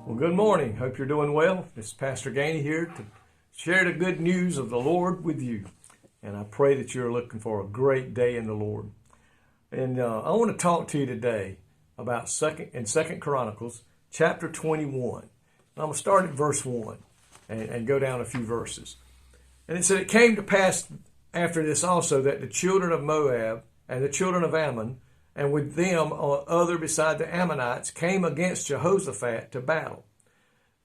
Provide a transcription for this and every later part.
Well, good morning. Hope you're doing well. This is Pastor Gainey here to share the good news of the Lord with you. And I pray that you're looking for a great day in the Lord. And I want to talk to you today about Second Chronicles chapter 21. And I'm going to start at verse 1 and go down a few verses. And it said, "It came to pass after this also that the children of Moab and the children of Ammon, and with them other beside the Ammonites, came against Jehoshaphat to battle.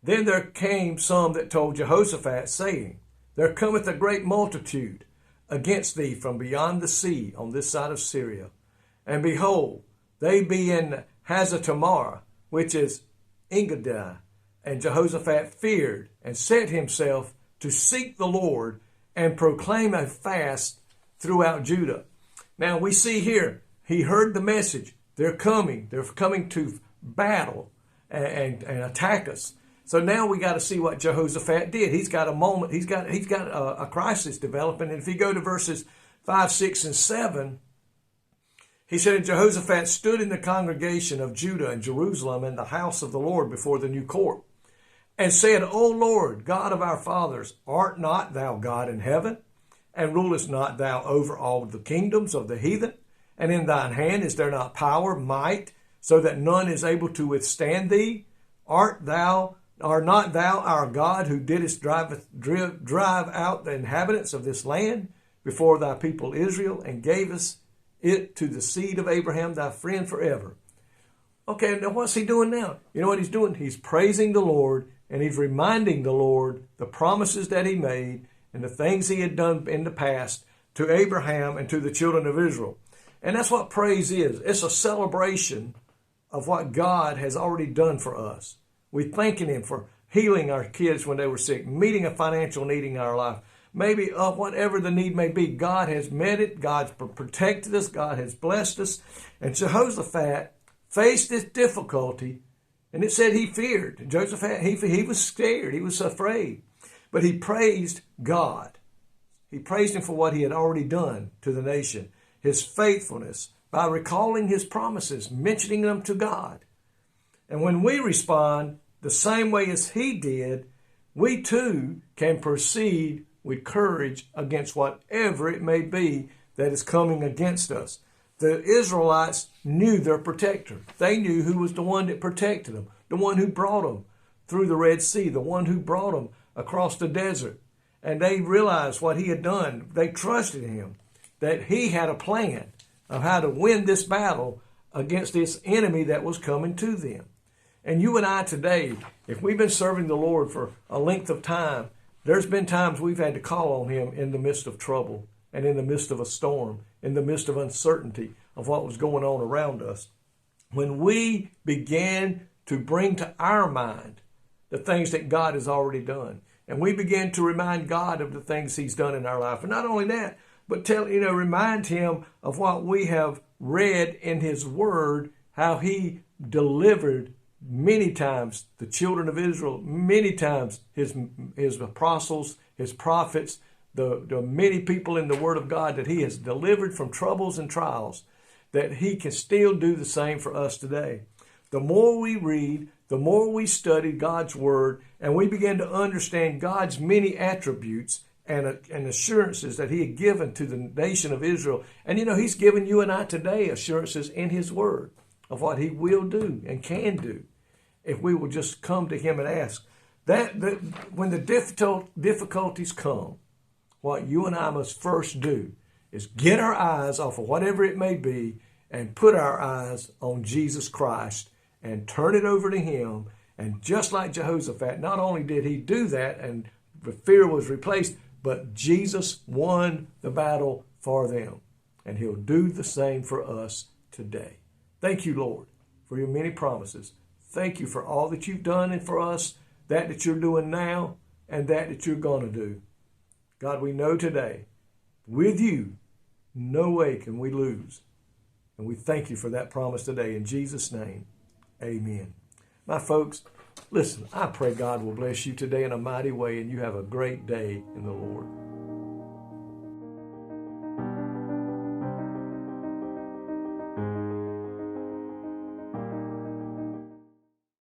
Then there came some that told Jehoshaphat, saying, There cometh a great multitude against thee from beyond the sea on this side of Syria. And behold, they be in Hazatamar, which is Engedi. And Jehoshaphat feared and set himself to seek the Lord and proclaim a fast throughout Judah." Now we see here, he heard the message. They're coming to battle and attack us. So now we got to see what Jehoshaphat did. He's got a moment. He's got a crisis developing. And if you go to verses 5, 6, and 7, he said, "And Jehoshaphat stood in the congregation of Judah and Jerusalem in the house of the Lord before the new court, and said, O Lord, God of our fathers, art not thou God in heaven? And rulest not thou over all the kingdoms of the heathen? And in thine hand is there not power, might, so that none is able to withstand thee? Art not thou our God, who didst drive out the inhabitants of this land before thy people Israel, and gavest it to the seed of Abraham thy friend forever?" Okay, now what's he doing now? You know what he's doing? He's praising the Lord, and he's reminding the Lord the promises that he made and the things he had done in the past to Abraham and to the children of Israel. And that's what praise is. It's a celebration of what God has already done for us. We're thanking him for healing our kids when they were sick, meeting a financial need in our life. Maybe whatever the need may be, God has met it. God's protected us. God has blessed us. And Jehoshaphat faced this difficulty, and it said he feared. Jehoshaphat, he was scared. He was afraid. But he praised God. He praised him for what he had already done to the nation, his faithfulness, by recalling his promises, mentioning them to God. And when we respond the same way as he did, we too can proceed with courage against whatever it may be that is coming against us. The Israelites knew their protector. They knew who was the one that protected them, the one who brought them through the Red Sea, the one who brought them across the desert. And they realized what he had done. They trusted him, that he had a plan of how to win this battle against this enemy that was coming to them. And you and I today, if we've been serving the Lord for a length of time, there's been times we've had to call on him in the midst of trouble and in the midst of a storm, in the midst of uncertainty of what was going on around us. When we began to bring to our mind the things that God has already done, and we begin to remind God of the things he's done in our life. And not only that, but remind him of what we have read in his word, how he delivered many times the children of Israel, many times his apostles, his prophets, the many people in the word of God that he has delivered from troubles and trials, that he can still do the same for us today. The more we read, the more we study God's word, and we begin to understand God's many attributes and assurances that he had given to the nation of Israel. And he's given you and I today assurances in his word of what he will do and can do if we will just come to him and ask. When the difficulties come, what you and I must first do is get our eyes off of whatever it may be and put our eyes on Jesus Christ and turn it over to him. And just like Jehoshaphat, not only did he do that and the fear was replaced, but Jesus won the battle for them. And he'll do the same for us today. Thank you, Lord, for your many promises. Thank you for all that you've done and for us, that you're doing now and that you're going to do. God, we know today, with you, no way can we lose. And we thank you for that promise today. In Jesus' name, amen. My folks, listen, I pray God will bless you today in a mighty way and you have a great day in the Lord.